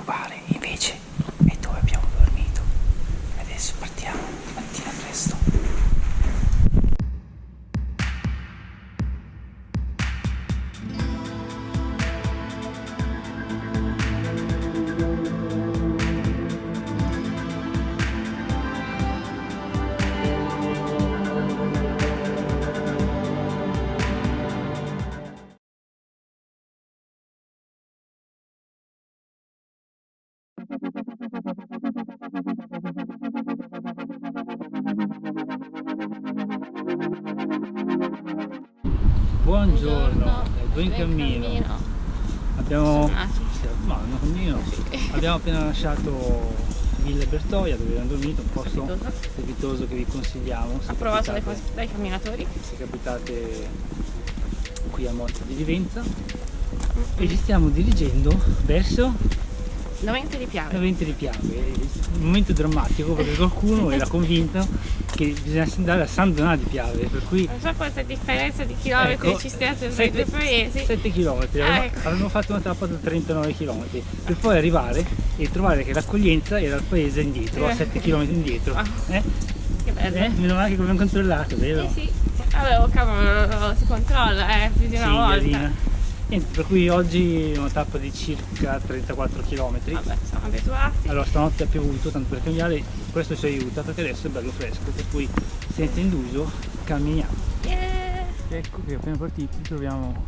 disturbare, invece è dove abbiamo dormito. Adesso partiamo mattina presto. Buongiorno, buon cammino. Abbiamo appena lasciato Villa Bertoia, dove abbiamo dormito, un posto strepitoso che vi consigliamo. Approvato dai camminatori. Se capitate qui a Monte di Livenza, e ci stiamo dirigendo verso Novente di Piave. Novente di Piave, un momento drammatico perché qualcuno era convinto che bisogna andare a San Donato di Piave, per cui non so quanta differenza di chilometri ci stiate tra i due paesi. 7 km, Ecco. avevamo fatto una tappa da 39 km per poi arrivare e trovare che l'accoglienza era il paese indietro, a 7 km indietro. Che bello. Meno male che l'abbiamo controllato, vero? Sì. Allora, cavolo, si controlla, più di una volta. Iarina. Niente, per cui oggi una tappa di circa 34 km. Vabbè, siamo abituati. Allora stanotte ha piovuto, tanto per cambiare, questo ci aiuta perché adesso è bello fresco, per cui senza indugio camminiamo. Yeah. Ecco che appena partiti troviamo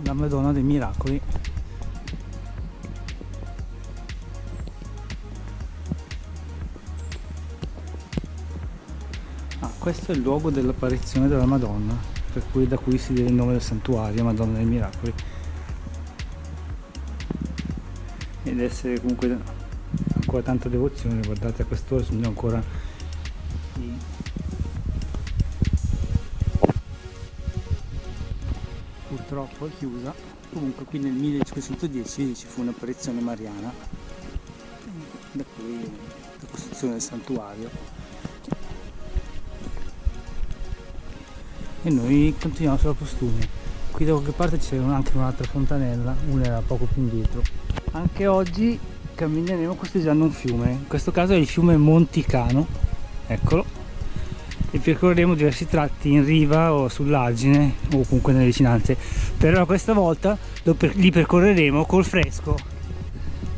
la Madonna dei Miracoli. Questo è il luogo dell'apparizione della Madonna, per cui da qui si dà il nome del santuario Madonna dei Miracoli. Ed essere comunque ancora tanta devozione, guardate a quest'ora sono ancora purtroppo è chiusa. Comunque qui nel 1510 ci fu un'apparizione mariana, da qui la costruzione del santuario. E noi continuiamo sulla Postumi. Qui da qualche parte c'è anche un'altra fontanella, una era poco più indietro. Anche oggi cammineremo costeggiando un fiume, in questo caso è il fiume Monticano, eccolo, e percorreremo diversi tratti in riva o sull'argine o comunque nelle vicinanze, però questa volta li percorreremo col fresco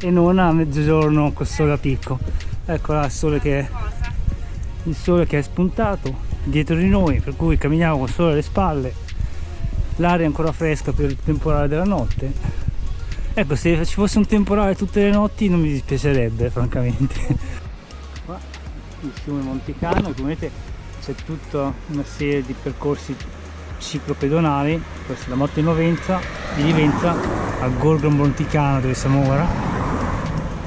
e non a mezzogiorno col sole a picco. Ecco là il sole che è spuntato dietro di noi, per cui camminiamo con sole alle spalle, l'aria è ancora fresca per il temporale della notte. Ecco, se ci fosse un temporale tutte le notti non mi dispiacerebbe francamente. Qua il fiume Monticano, come vedete c'è tutta una serie di percorsi ciclopedonali. Questa è la moto di Livenza al Gorgo Monticano dove siamo ora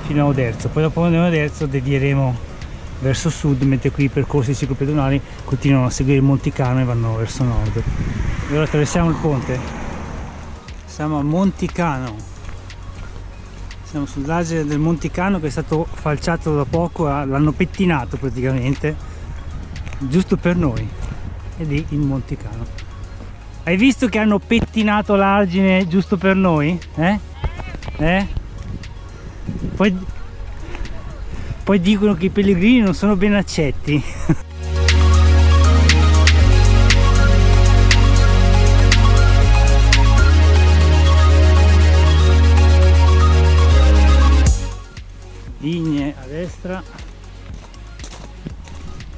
fino a Oderzo, poi dopo Oderzo devieremo verso sud, mentre qui i percorsi ciclopedonali continuano a seguire il Monticano e vanno verso nord. E ora attraversiamo il ponte, siamo a Monticano, siamo sull'argine del Monticano che è stato falciato da poco, l'hanno pettinato praticamente giusto per noi, ed è il Monticano. Hai visto che hanno pettinato l'argine giusto per noi? Poi dicono che i pellegrini non sono ben accetti. Vigne a destra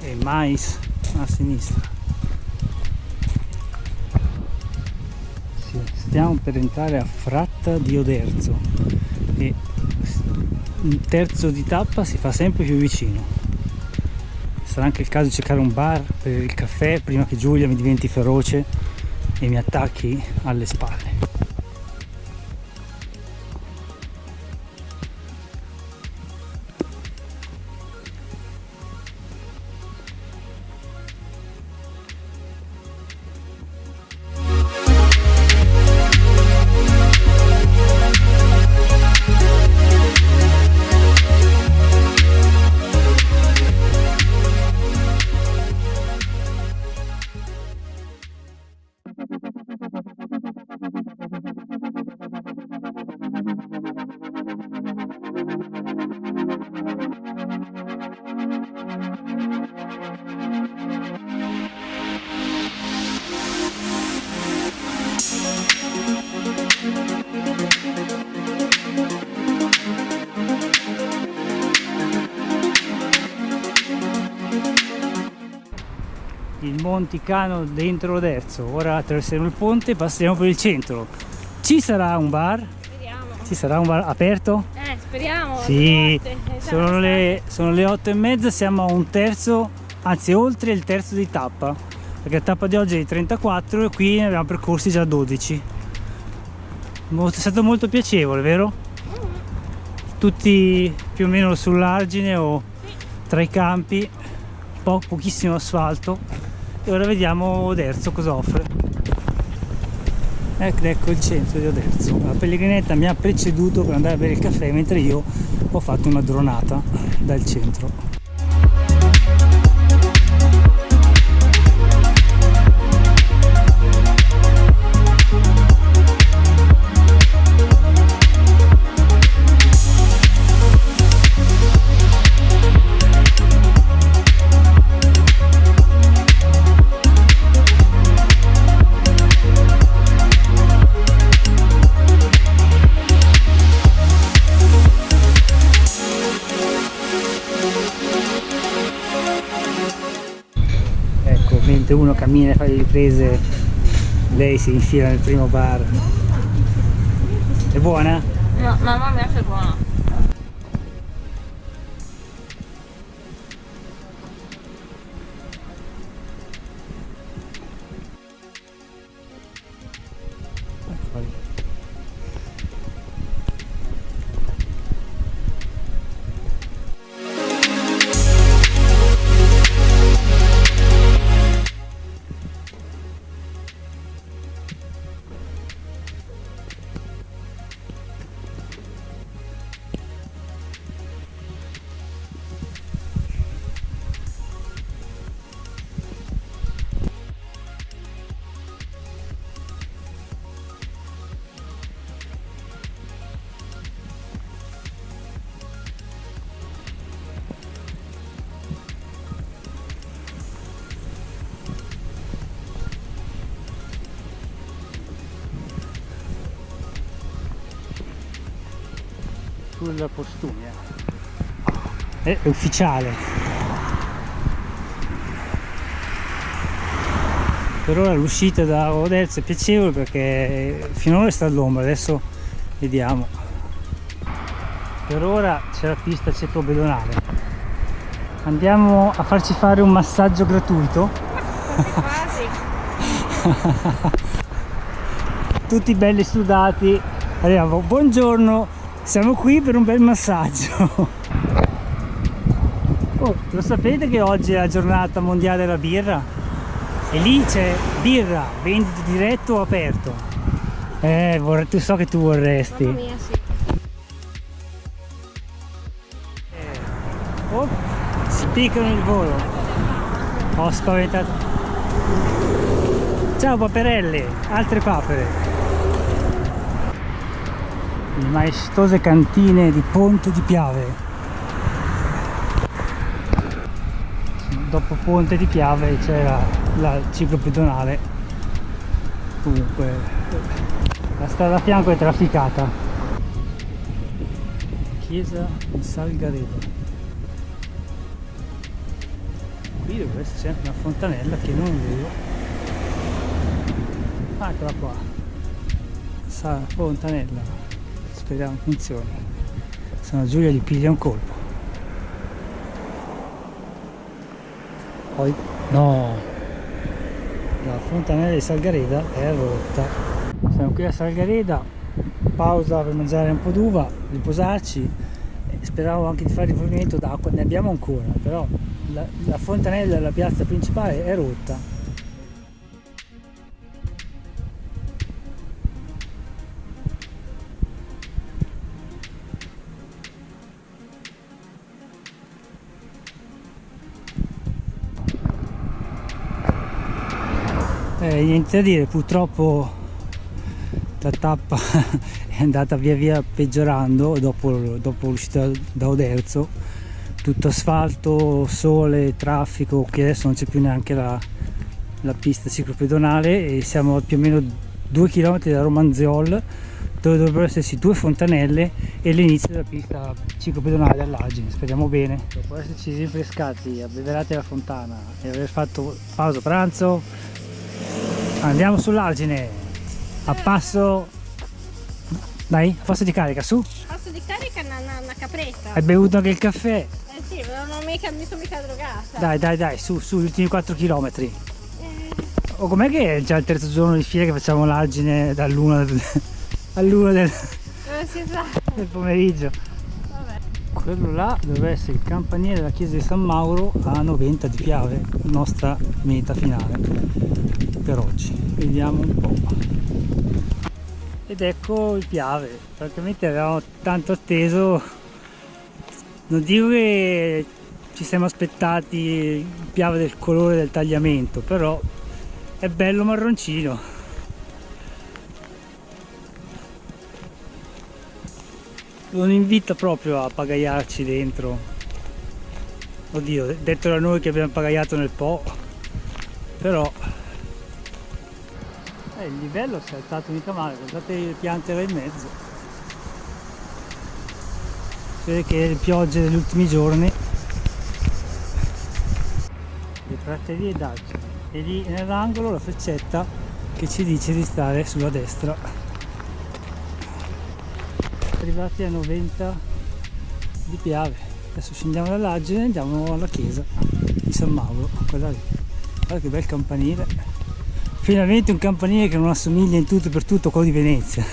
e mais a sinistra. Stiamo per entrare a Fratta di Oderzo e un terzo di tappa si fa sempre più vicino. Sarà anche il caso di cercare un bar per il caffè prima che Giulia mi diventi feroce e mi attacchi alle spalle. Monticano dentro Oderzo. Ora attraverseremo il ponte e passeremo per il centro. Ci sarà un bar? Speriamo. Ci sarà un bar aperto? Speriamo. Sì, Esatto. sono le 8:30, siamo a un terzo, anzi oltre il terzo di tappa, perché la tappa di oggi è di 34 e qui ne abbiamo percorsi già 12. È stato molto piacevole, vero? Tutti più o meno sull'argine o tra i campi, pochissimo asfalto, e ora vediamo Oderzo cosa offre. Ecco il centro di Oderzo. La pellegrinetta mi ha preceduto per andare a bere il caffè mentre io ho fatto una dronata dal centro. Mentre uno cammina e fa le riprese, lei si infila nel primo bar. È buona? No, mamma mia, è buona. Sulla Postumia è ufficiale. Per ora l'uscita da Oderzo è piacevole perché finora è stata l'ombra, adesso vediamo. Per ora c'è la pista ciclopedonale. Andiamo a farci fare un massaggio gratuito. Quasi. Tutti belli sudati. Arriviamo, buongiorno. Siamo qui per un bel massaggio. Oh, lo sapete che oggi è la giornata mondiale della birra? E lì c'è birra, vendita diretto o aperto? Tu so che tu vorresti. Mamma mia, sì. Oh, spiccano il volo. Ho spaventato. Ciao paperelle, altre papere. Le maestose cantine di Ponte di Piave. Dopo Ponte di Piave c'era la ciclopedonale. Comunque la strada a fianco è trafficata. Chiesa di Salgaredo. Qui dovrebbe esserci anche una fontanella che non vedo. Eccola qua. Fontanella. Speriamo funzioni, se no Giulia gli piglia un colpo. Poi no, la fontanella di Salgareda è rotta. Siamo qui a Salgareda, pausa per mangiare un po' d'uva, riposarci. Speravo anche di fare rifornimento d'acqua, ne abbiamo ancora, però la fontanella della piazza principale è rotta. Niente da dire, purtroppo la tappa è andata via via peggiorando dopo l'uscita da Oderzo. Tutto asfalto, sole, traffico, che adesso non c'è più neanche la pista ciclopedonale e siamo a più o meno 2 km da Romanziol, dove dovrebbero esserci 2 fontanelle e l'inizio della pista ciclopedonale dell'Argine. Speriamo bene. Dopo esserci rinfrescati, abbeverati alla fontana e aver fatto pausa pranzo, andiamo sull'Argine a passo. Dai, a passo di carica, su. Passo di carica una capretta. Hai bevuto anche il caffè? Sì, non mi sono mica drogata. Dai, su, gli ultimi 4 km. O com'è che è già il terzo giorno di fila che facciamo l'Argine dall'1 del Si sa. pomeriggio? Vabbè. Quello là dovrebbe essere il campanile della chiesa di San Mauro a 90 di Piave, nostra meta finale per oggi. Vediamo un po'. Ed ecco il Piave, praticamente avevamo tanto atteso, non dico che ci siamo aspettati il Piave del colore del tagliamento, però è bello marroncino. Non invita proprio a pagaiarci dentro. Oddio, detto da noi che abbiamo pagaiato nel Po, però il livello si è alzato mica male, guardate le piante là in mezzo. Si vede che le piogge degli ultimi giorni. Le praterie d'Argine. E lì nell'angolo la freccetta che ci dice di stare sulla destra. Arrivati a 90 di Piave. Adesso scendiamo dall'Argine e andiamo alla chiesa di San Mauro, quella lì. Guarda che bel campanile. Finalmente un campanile che non assomiglia in tutto e per tutto a quello di Venezia.